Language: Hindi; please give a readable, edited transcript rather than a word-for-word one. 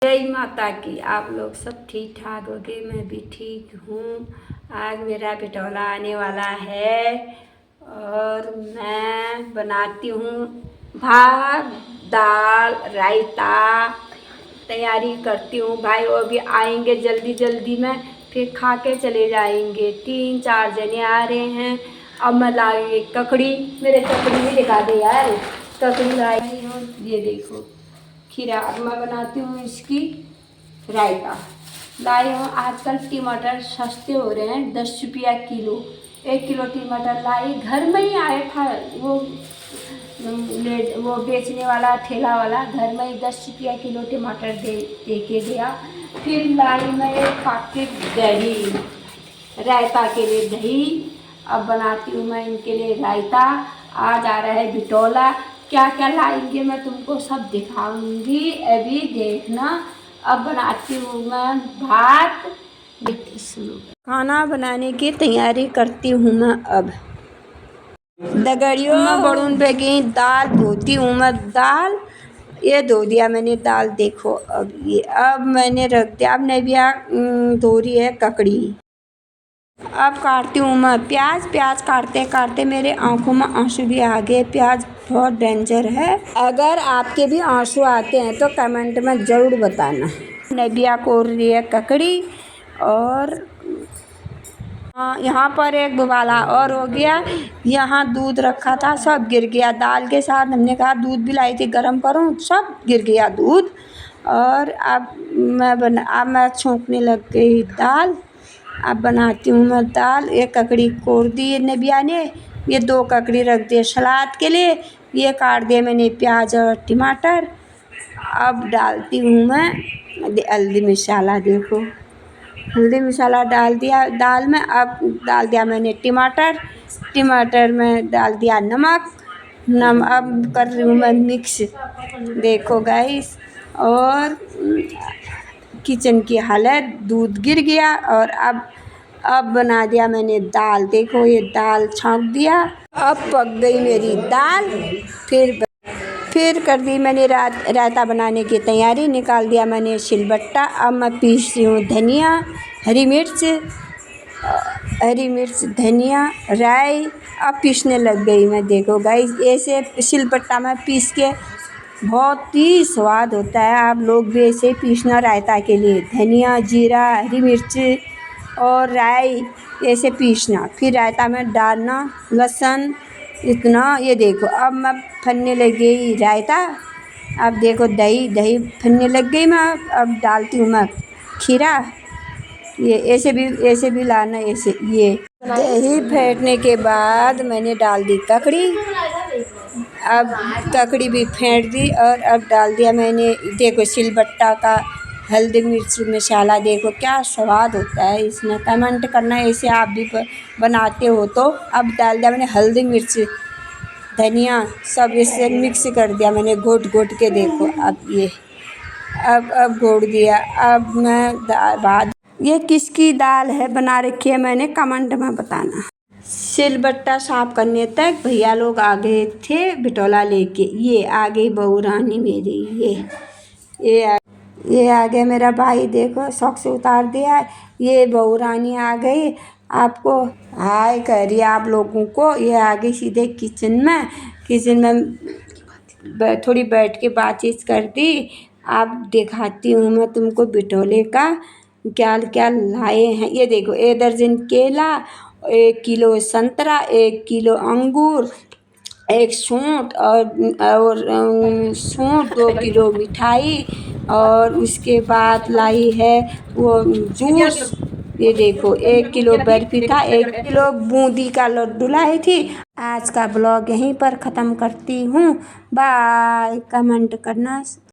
जय माता की। आप लोग सब ठीक ठाक होगे, मैं भी ठीक हूँ। आज मेरा बिटौला आने वाला है और मैं बनाती हूँ भात दाल रायता, तैयारी करती हूँ। भाई वो भी आएंगे जल्दी जल्दी में, फिर खा के चले जाएंगे। 3-4 जने आ रहे हैं। अब मैं लाई ककड़ी, मेरे ककड़ी भी दिखा दे यार। ककड़ी लाई हूँ, ये देखो खीरा। अब मैं बनाती हूँ इसकी रायता। लाई हूँ, आजकल टमाटर सस्ते हो रहे हैं, 10 रुपया किलो। 1 किलो टमाटर लाई, घर में ही आया था वो बेचने वाला ठेला वाला, घर में ही 10 रुपया किलो टमाटर दे के गया। फिर लाई मैं 1 पैकेट दही, रायता के लिए दही। अब बनाती हूँ मैं इनके लिए रायता। आज आ रहा है बिटौला, क्या क्या लाएंगे मैं तुमको सब दिखाऊंगी, अभी देखना। अब बनाती हूँ मैं भात। खाना बनाने की तैयारी करती हूँ मैं। अब दगड़ियों मैं बड़ून पे गई, दाल धोती हूँ मैं। दाल ये धो दिया मैंने दाल, देखो। अब मैंने रख दिया। अब नबिया धो रही है ककड़ी। अब काटती हूँ मैं प्याज। प्याज काटते काटते मेरे आंखों में आंसू भी आ गए। प्याज बहुत डेंजर है। अगर आपके भी आंसू आते हैं तो कमेंट में ज़रूर बताना। नबिया कोर रही है ककड़ी और यहाँ पर एक बुवाला और हो गया। यहाँ दूध रखा था, सब गिर गया दाल के साथ। हमने कहा दूध भी लाई थी गर्म करूँ, सब गिर गया दूध। और अब मैं छोंकने लग गई दाल। अब बनाती हूँ मैं दाल। एक ककड़ी कोर दी नबिया ने, ये 2 ककड़ी रख दिए सलाद के लिए। ये काट दिए मैंने प्याज और टमाटर। अब डालती हूँ मैं हल्दी मसाला, देखो हल्दी मसाला डाल दिया दाल में। अब डाल दिया मैंने टमाटर। टमाटर में डाल दिया नमक। अब कर रही हूँ मैं मिक्स, देखो गाइस। और किचन की हालत, दूध गिर गया। और अब बना दिया मैंने दाल, देखो ये दाल छौंक दिया। अब पक गई मेरी दाल। फिर कर दी मैंने रायता बनाने की तैयारी। निकाल दिया मैंने सिलबट्टा। अब मैं पीस रही हूँ धनिया, हरी मिर्च धनिया राई। अब पीसने लग गई मैं, देखो गाइस। ऐसे सिलबट्टा में पीस के बहुत ही स्वाद होता है। आप लोग भी ऐसे पीसना रायता के लिए। धनिया जीरा हरी मिर्च और राई ऐसे पीसना, फिर रायता में डालना लहसुन इतना। ये देखो अब मैं फनने लग गई रायता। अब देखो दही फनने लग गई मैं। अब डालती हूँ मैं खीरा। ये ऐसे भी लाना, ऐसे। ये दही फेंटने के बाद मैंने डाल दी ककड़ी। अब ककड़ी भी फेंट दी और अब डाल दिया मैंने, देखो सिलबट्टा का हल्दी मिर्च मसाला। देखो क्या स्वाद होता है इसमें, कमेंट करना ऐसे आप भी बनाते हो तो। अब डाल दिया मैंने हल्दी मिर्च धनिया, सब इससे मिक्स कर दिया मैंने घोट के, देखो। अब ये अब घोट दिया। अब मैं भात, ये किसकी दाल है बना रखी है मैंने, कमेंट में बताना। सिलबट्टा साफ करने तक भैया लोग आ गए थे बिटौला लेके। ये आ गई बहू रानी मेरी। ये आ गया मेरा भाई, देखो शौक से उतार दिया। ये बहू रानी आ गई, आपको हाय कर रही है आप लोगों को। ये आ गई सीधे किचन में थोड़ी बैठ के बातचीत कर दी। आप दिखाती हूँ मैं तुमको बिटौले का क्या क्या लाए हैं। ये देखो 1 दर्जन केला, 1 किलो संतरा, 1 किलो अंगूर, 1 सूंठ और सूंठ, 2 किलो मिठाई। और उसके बाद लाई है वो जूस। ये देखो 1 किलो बर्फी था, 1 किलो बूंदी का लड्डू लाई थी। आज का ब्लॉग यहीं पर ख़त्म करती हूँ। बाय। कमेंट करना।